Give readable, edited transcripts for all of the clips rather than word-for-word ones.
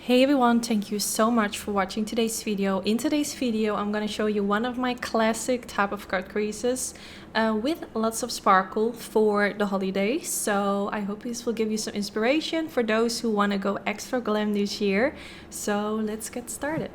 Hey everyone, thank you so much for watching today's video. In today's video, I'm going to show you one of my classic type of cut creases with lots of sparkle for the holidays. So I hope this will give you some inspiration for those who want to go extra glam this year. So let's get started.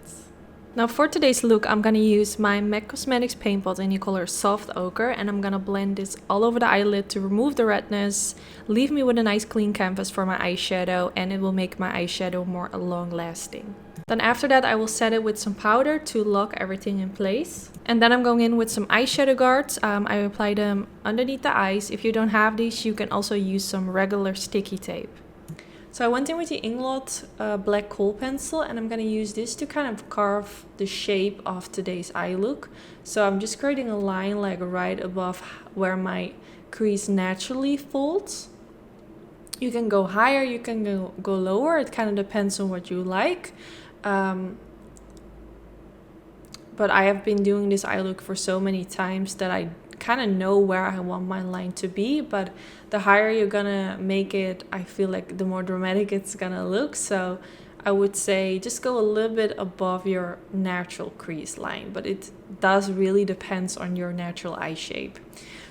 Now for today's look, I'm gonna use my MAC Cosmetics paint pot in the color Soft Ochre, and I'm gonna blend this all over the eyelid to remove the redness, leave me with a nice clean canvas for my eyeshadow, and it will make my eyeshadow more long lasting. Then after that, I will set it with some powder to lock everything in place. And then I'm going in with some eyeshadow guards. I apply them underneath the eyes. If you don't have these, you can also use some regular sticky tape. So I went in with the Inglot black kohl pencil, and I'm going to use this to kind of carve the shape of today's eye look. So I'm just creating a line like right above where my crease naturally folds. You can go higher, you can go lower, it kind of depends on what you like. But I have been doing this eye look for so many times that I kind of know where I want my line to be, but the higher you're gonna make it, I feel like the more dramatic it's gonna look. So I would say just go a little bit above your natural crease line, but it does really depends on your natural eye shape.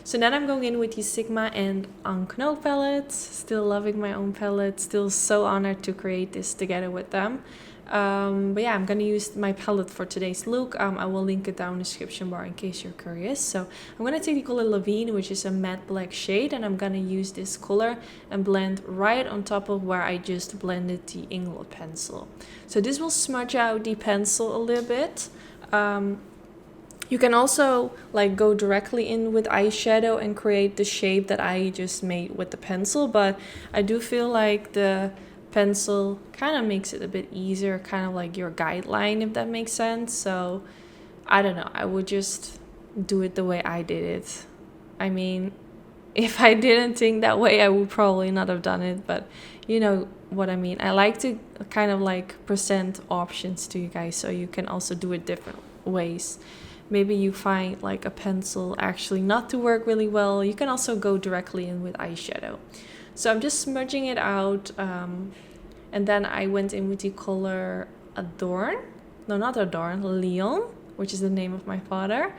So then I'm going in with the Sigma and Unknown palettes. Still loving my own palette, still so honored to create this together with them. But yeah, I'm gonna use my palette for today's look. I will link it down in the description bar in case you're curious. So I'm gonna take the color Levine, which is a matte black shade, and I'm gonna use this color and blend right on top of where I just blended the Inglot pencil. So this will smudge out the pencil a little bit. You can also like go directly in with eyeshadow and create the shape that I just made with the pencil, but I do feel like the pencil kind of makes it a bit easier, kind of like your guideline, if that makes sense. So I don't know, I would just do it the way I did it. I mean, if I didn't think that way, I would probably not have done it, but you know what I mean. I like to kind of like present options to you guys so you can also do it different ways. Maybe you find like a pencil actually not to work really well, you can also go directly in with eyeshadow. So I'm just smudging it out, and then I went in with the color Adorn. No, not Adorn, Leon, which is the name of my father.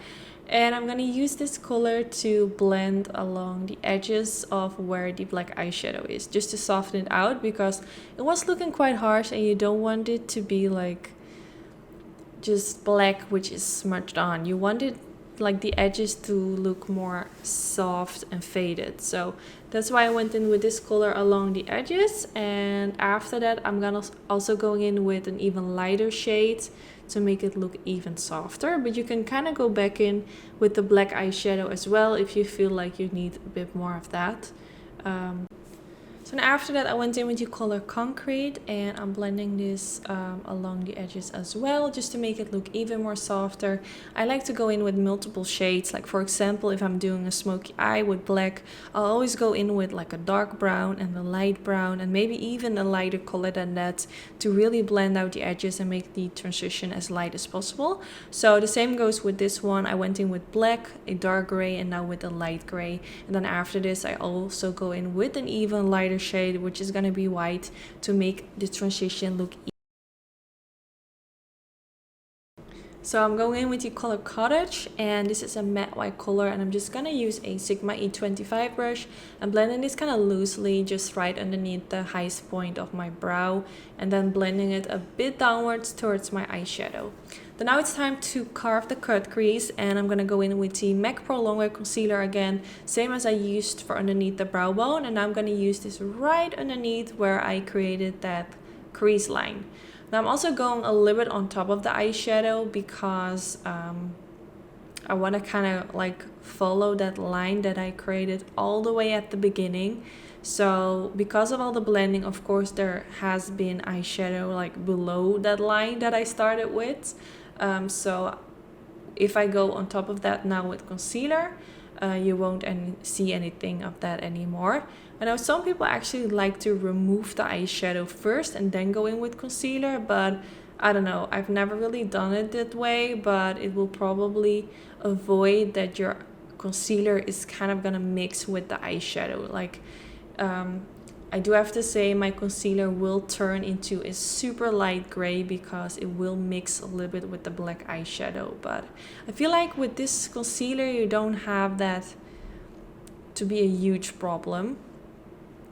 And I'm going to use this color to blend along the edges of where the black eyeshadow is, just to soften it out, because it was looking quite harsh and you don't want it to be like just black which is smudged on. You want it like the edges to look more soft and faded. So that's why I went in with this color along the edges, and after that I'm gonna also going in with an even lighter shade to make it look even softer. But you can kind of go back in with the black eyeshadow as well if you feel like you need a bit more of that. So after that I went in with the color Concrete, and I'm blending this along the edges as well, just to make it look even more softer. I like to go in with multiple shades, like for example if I'm doing a smoky eye with black, I'll always go in with like a dark brown and a light brown and maybe even a lighter color than that to really blend out the edges and make the transition as light as possible. So the same goes with this one. I went in with black, a dark gray, and now with a light gray, and then after this I also go in with an even lighter shade, which is going to be white, to make the transition look easy. So I'm going in with the color Cottage, and this is a matte white color, and I'm just going to use a Sigma E25 brush and blending this kind of loosely just right underneath the highest point of my brow, and then blending it a bit downwards towards my eyeshadow. Then now it's time to carve the cut crease, and I'm going to go in with the MAC Pro Longwear Concealer again, same as I used for underneath the brow bone, and I'm going to use this right underneath where I created that crease line. Now I'm also going a little bit on top of the eyeshadow because I want to kind of like follow that line that I created all the way at the beginning. So because of all the blending, of course there has been eyeshadow like below that line that I started with. So if I go on top of that now with concealer, you won't see anything of that anymore. I know some people actually like to remove the eyeshadow first and then go in with concealer, but I don't know, I've never really done it that way, but it will probably avoid that your concealer is kind of gonna mix with the eyeshadow. Like I do have to say my concealer will turn into a super light gray because it will mix a little bit with the black eyeshadow. But I feel like with this concealer you don't have that to be a huge problem.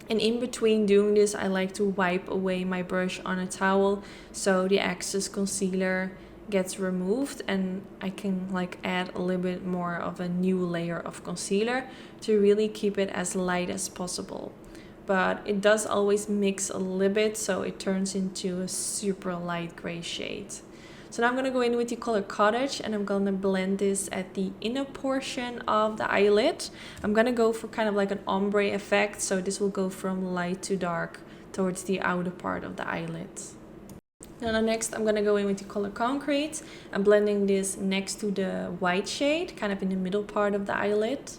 And in between doing this, I like to wipe away my brush on a towel so the excess concealer gets removed and I can like add a little bit more of a new layer of concealer to really keep it as light as possible. But it does always mix a little bit, so it turns into a super light gray shade. So now I'm going to go in with the color Cottage and I'm going to blend this at the inner portion of the eyelid. I'm going to go for kind of like an ombre effect, so this will go from light to dark towards the outer part of the eyelid. Now next I'm going to go in with the color Concrete. I'm blending this next to the white shade, kind of in the middle part of the eyelid.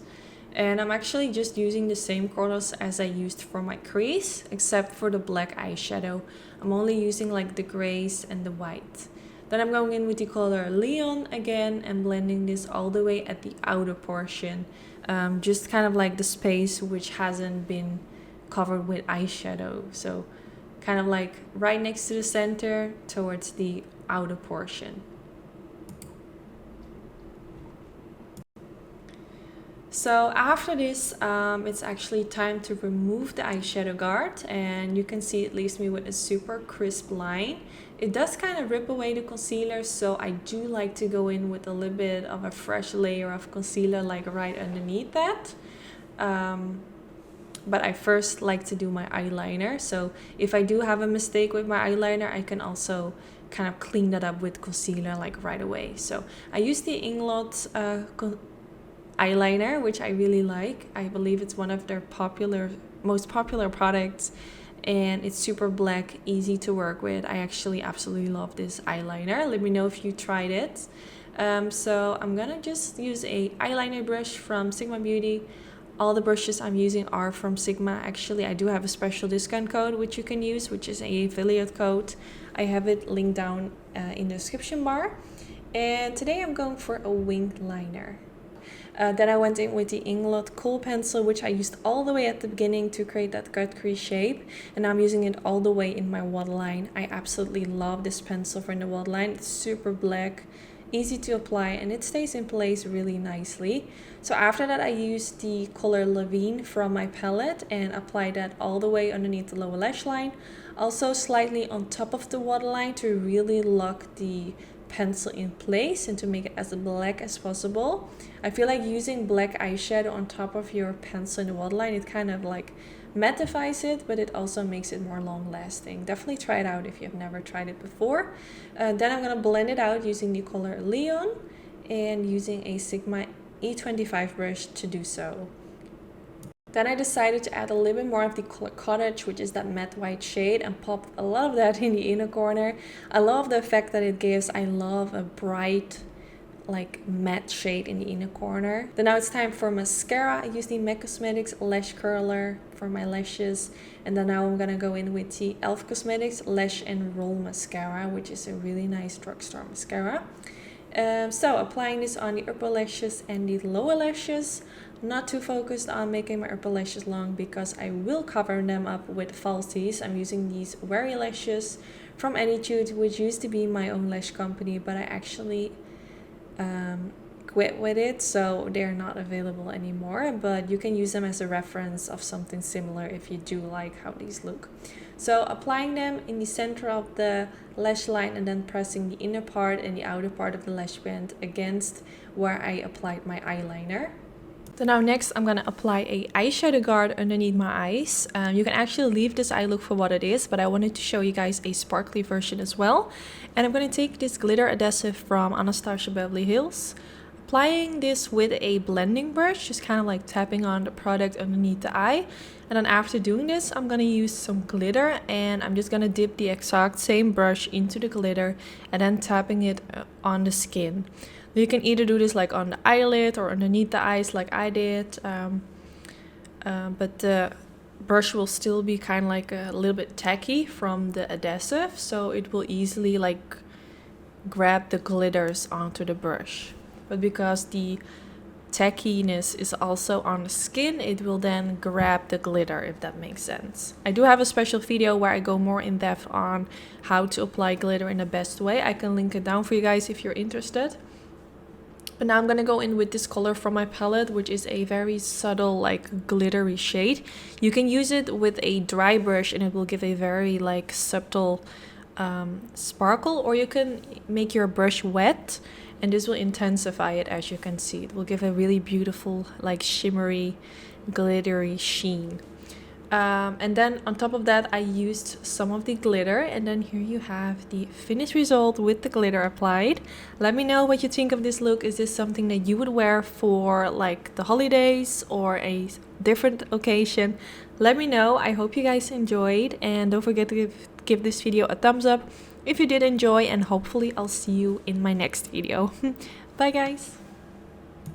And I'm actually just using the same colors as I used for my crease, except for the black eyeshadow. I'm only using like the grays and the white. Then I'm going in with the color Leon again and blending this all the way at the outer portion. Just kind of like the space which hasn't been covered with eyeshadow. So kind of like right next to the center towards the outer portion. So after this, it's actually time to remove the eyeshadow guard, and you can see it leaves me with a super crisp line. It does kind of rip away the concealer, so I do like to go in with a little bit of a fresh layer of concealer like right underneath that. But I first like to do my eyeliner, so if I do have a mistake with my eyeliner, I can also kind of clean that up with concealer like right away. So I use the Inglot eyeliner, which I really like. I believe it's one of their most popular products, and it's super black, easy to work with. I actually absolutely love this eyeliner. Let me know if you tried it. So I'm gonna just use a eyeliner brush from Sigma Beauty. All the brushes I'm using are from Sigma. Actually, I do have a special discount code which you can use, which is a affiliate code. I have it linked down in the description bar. And today I'm going for a winged liner. Then I went in with the Inglot Kohl pencil, which I used all the way at the beginning to create that cut crease shape. And now I'm using it all the way in my waterline. I absolutely love this pencil for in the waterline. It's super black, easy to apply, and it stays in place really nicely. So after that, I used the color Levine from my palette and applied that all the way underneath the lower lash line. Also slightly on top of the waterline to really lock the pencil in place and to make it as black as possible. I feel like using black eyeshadow on top of your pencil in the waterline, it kind of like mattifies it, but it also makes it more long lasting. Definitely try it out if you've never tried it before. Then I'm going to blend it out using the color Leon and using a Sigma E25 brush to do so. Then I decided to add a little bit more of the color Cottage, which is that matte white shade, and popped a lot of that in the inner corner. I love the effect that it gives. I love a bright like matte shade in the inner corner. Then now it's time for mascara. I use the MAC Cosmetics Lash Curler for my lashes. And then now I'm gonna go in with the e.l.f. Cosmetics Lash and Roll Mascara, which is a really nice drugstore mascara. So applying this on the upper lashes and the lower lashes. Not too focused on making my upper lashes long because I will cover them up with falsies. I'm using these Weary lashes from Anytude, which used to be my own lash company, but I actually quit with it, so they're not available anymore. But you can use them as a reference of something similar if you do like how these look. So applying them in the center of the lash line and then pressing the inner part and the outer part of the lash band against where I applied my eyeliner. So now next I'm going to apply a eyeshadow guard underneath my eyes. You can actually leave this eye look for what it is, but I wanted to show you guys a sparkly version as well. And I'm going to take this glitter adhesive from Anastasia Beverly Hills. Applying this with a blending brush, just kind of like tapping on the product underneath the eye. And then after doing this, I'm going to use some glitter and I'm just going to dip the exact same brush into the glitter and then tapping it on the skin. You can either do this like on the eyelid or underneath the eyes like I did, but the brush will still be kind of like a little bit tacky from the adhesive, so it will easily like grab the glitters onto the brush. But because the tackiness is also on the skin, it will then grab the glitter, if that makes sense. I do have a special video where I go more in depth on how to apply glitter in the best way. I can link it down for you guys if you're interested. But now I'm gonna go in with this color from my palette, which is a very subtle, like glittery shade. You can use it with a dry brush and it will give a very like subtle sparkle, or you can make your brush wet and this will intensify it. As you can see, it will give a really beautiful like shimmery glittery sheen. And then on top of that I used some of the glitter, and then here you have the finished result with the glitter applied. Let me know what you think of this look. Is this something that you would wear for like the holidays or a different occasion? Let me know. I hope you guys enjoyed, and don't forget to give this video a thumbs up if you did enjoy, and hopefully I'll see you in my next video. Bye guys.